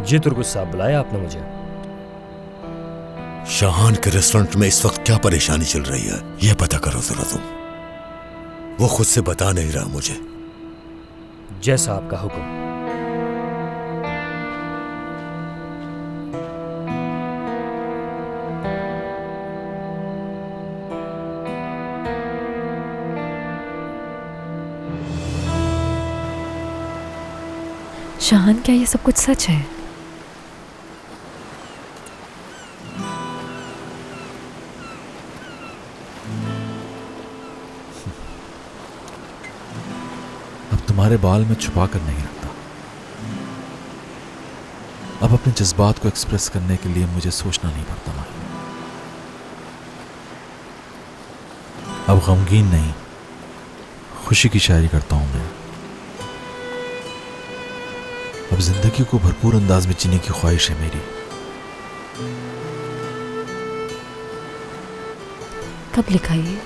जी तुर्गुस साहब, बुलाया आपने मुझे? शाहान के रेस्टोरेंट में इस वक्त क्या परेशानी चल रही है, यह पता करो जरा तुम। वो खुद से बता नहीं रहा मुझे। जैसा आपका हुक्म। शाहान, क्या ये सब कुछ सच है? अब तुम्हारे बाल में छुपा कर नहीं रखता। अब अपने जज्बात को एक्सप्रेस करने के लिए मुझे सोचना नहीं पड़ता माही। अब गमगीन नहीं, खुशी की शायरी करता हूं मैं। अब जिंदगी को भरपूर अंदाज में जीने की ख्वाहिश है मेरी। कब लिखा ये?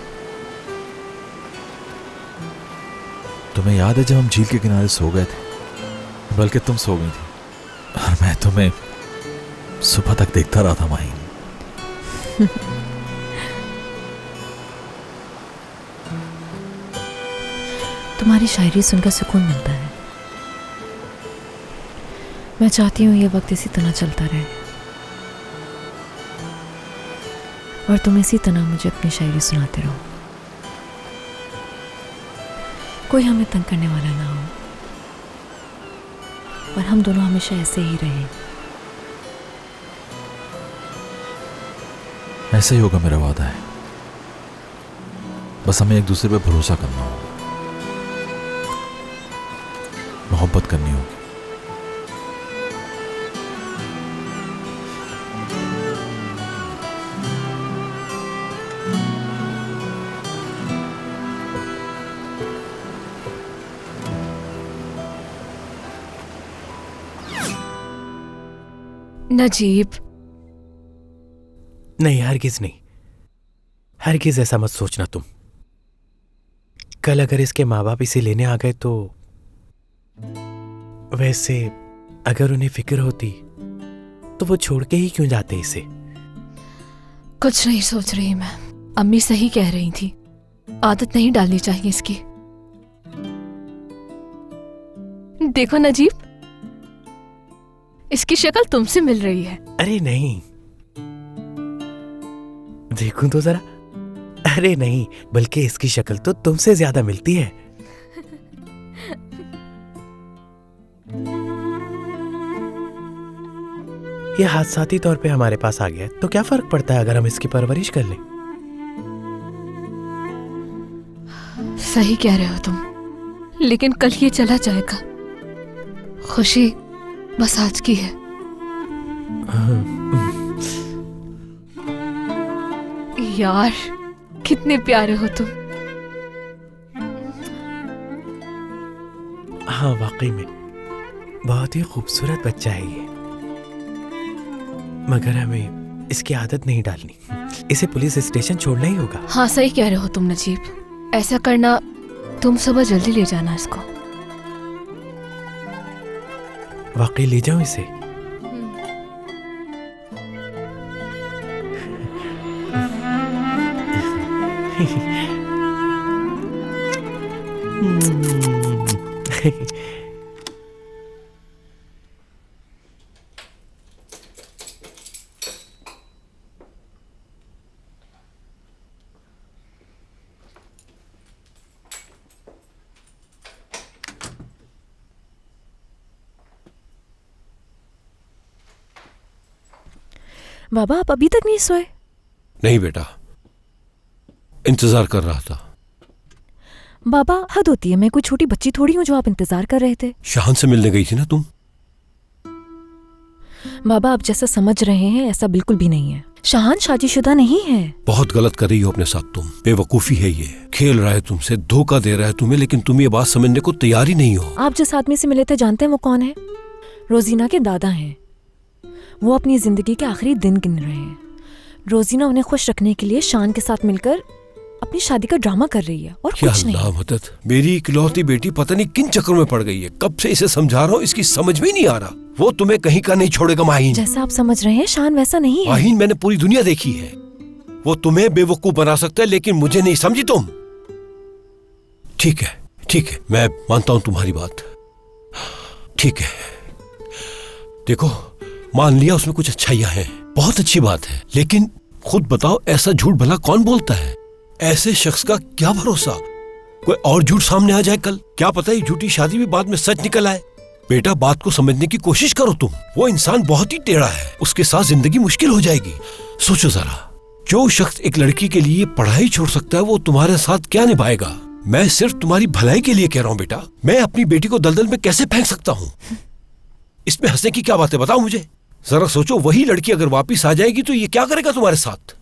तुम्हें याद है जब हम झील के किनारे सो गए थे? बल्कि तुम सो गई थी और मैं तुम्हें सुबह तक देखता रहा था माही। तुम्हारी शायरी सुनकर सुकून मिलता है। मैं चाहती हूँ ये वक्त इसी तरह चलता रहे और तुम इसी तरह मुझे अपनी शायरी सुनाते रहो। कोई हमें तंग करने वाला ना हो और हम दोनों हमेशा ऐसे ही रहें। ऐसा ही होगा, मेरा वादा है। बस हमें एक दूसरे पे भरोसा करना होगा, मोहब्बत करनी होगी। नजीब, नहीं, हरगिज नहीं, हरगिज ऐसा मत सोचना तुम। कल अगर इसके माँ बाप इसे लेने आ गए तो, वैसे अगर उन्हें फिक्र होती तो वो छोड़ के ही क्यों जाते इसे। कुछ नहीं सोच रही मैं। अम्मी सही कह रही थी, आदत नहीं डालनी चाहिए इसकी। देखो नजीब, इसकी शक्ल तुमसे मिल रही है। अरे नहीं, देखूं तो जरा। अरे नहीं, बल्कि इसकी शक्ल तो तुमसे ज्यादा मिलती है। ये हादसाती तौर पे हमारे पास आ गया तो क्या फर्क पड़ता है अगर हम इसकी परवरिश कर लें। सही कह रहे हो तुम, लेकिन कल ये चला जाएगा। खुशी बस आज की है। यार, कितने प्यारे हो तुम। हाँ, वाकई में बहुत ही खूबसूरत बच्चा है ये, मगर हमें इसकी आदत नहीं डालनी। इसे पुलिस स्टेशन छोड़ना ही होगा। हाँ, सही कह रहे हो तुम नजीब। ऐसा करना, तुम सुबह जल्दी ले जाना इसको। वाकई ले जाऊं इसे? बाबा, आप अभी तक नहीं सोए? नहीं बेटा, इंतजार कर रहा था। बाबा, हद होती है। मैं कोई छोटी बच्ची थोड़ी हूँ जो आप इंतजार कर रहे थे। शाहान से मिलने गई थी ना तुम? बाबा, आप जैसा समझ रहे हैं ऐसा बिल्कुल भी नहीं है। शाहान शादीशुदा नहीं है। बहुत गलत कर रही हो अपने साथ तुम। बेवकूफी है ये। खेल रहा है तुमसे, धोखा दे रहा है तुम्हें, लेकिन तुम ये बात समझने को तैयार ही नहीं हो। आप जिस आदमी से मिले थे जानते हैं वो कौन है? रोजीना के दादा हैं। वो अपनी जिंदगी के आखिरी दिन गिन रहे हैं। रोजीना उन्हें खुश रखने के लिए शान के साथ मिलकर अपनी शादी का ड्रामा कर रही है और या कुछ नहीं। अल्लाह मदद, मेरी इकलौती बेटी पता नहीं किन चक्करों में पड़ गई है। कब से इसे समझा रहा हूँ, इसकी समझ में नहीं आ रहा। वो तुम्हें कहीं का नहीं छोड़ेगा माहीन। जैसा आप समझ रहे हैं शान वैसा नहीं है। माहीन, मैंने पूरी दुनिया देखी है। वो तुम्हें बेवकूफ बना सकता है लेकिन मुझे नहीं, समझी तुम? ठीक है ठीक है, मैं मानता हूं तुम्हारी बात। ठीक है, देखो मान लिया उसमें कुछ अच्छाइयां हैं, बहुत अच्छी बात है, लेकिन खुद बताओ ऐसा झूठ भला कौन बोलता है? ऐसे शख्स का क्या भरोसा, कोई और झूठ सामने आ जाए कल, क्या पता ये झूठी शादी भी बाद में सच निकल आए। बेटा बात को समझने की कोशिश करो तुम। वो इंसान बहुत ही टेढ़ा है, उसके साथ जिंदगी मुश्किल हो जाएगी। सोचो जरा, जो शख्स एक लड़की के लिए पढ़ाई छोड़ सकता है वो तुम्हारे साथ क्या निभाएगा? मैं सिर्फ तुम्हारी भलाई के लिए कह रहा हूँ बेटा। मैं अपनी बेटी को दलदल में कैसे फेंक सकता हूँ? इसमें हंसने की क्या बात है, बताओ मुझे। जरा सोचो, वही लड़की अगर वापिस आ जाएगी तो ये क्या करेगा तुम्हारे साथ?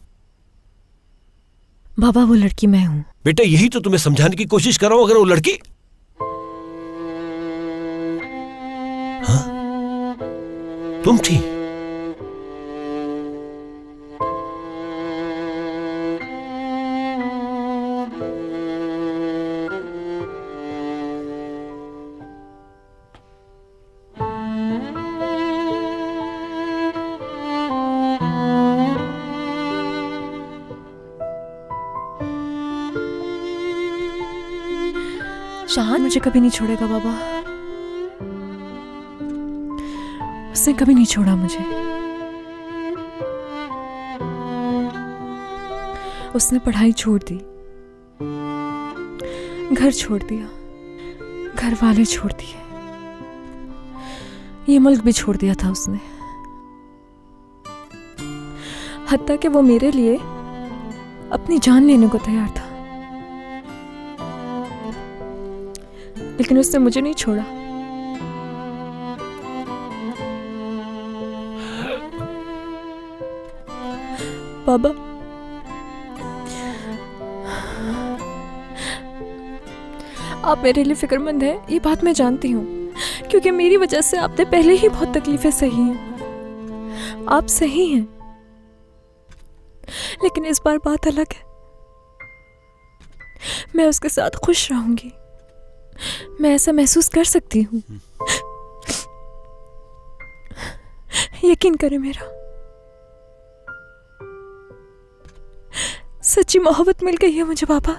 बाबा वो लड़की मैं हूँ। बेटा यही तो तुम्हें समझाने की कोशिश कर रहा हूँ। अगर वो लड़की, हाँ तुम थी। शान मुझे कभी नहीं छोड़ेगा बाबा, उसने कभी नहीं छोड़ा मुझे। उसने पढ़ाई छोड़ दी, घर छोड़ दिया, घर वाले छोड़ दिए, ये मुल्क भी छोड़ दिया था उसने। हत्ता कि वो मेरे लिए अपनी जान लेने को तैयार था, लेकिन उसने मुझे नहीं छोड़ा। बाबा आप मेरे लिए फिक्रमंद हैं, ये बात मैं जानती हूँ, क्योंकि मेरी वजह से आपने पहले ही बहुत तकलीफें सही हैं। आप सही हैं, लेकिन इस बार बात अलग है। मैं उसके साथ खुश रहूंगी, मैं ऐसा महसूस कर सकती हूँ। यकीन करें मेरा, सच्ची मोहब्बत मिल गई है मुझे बाबा।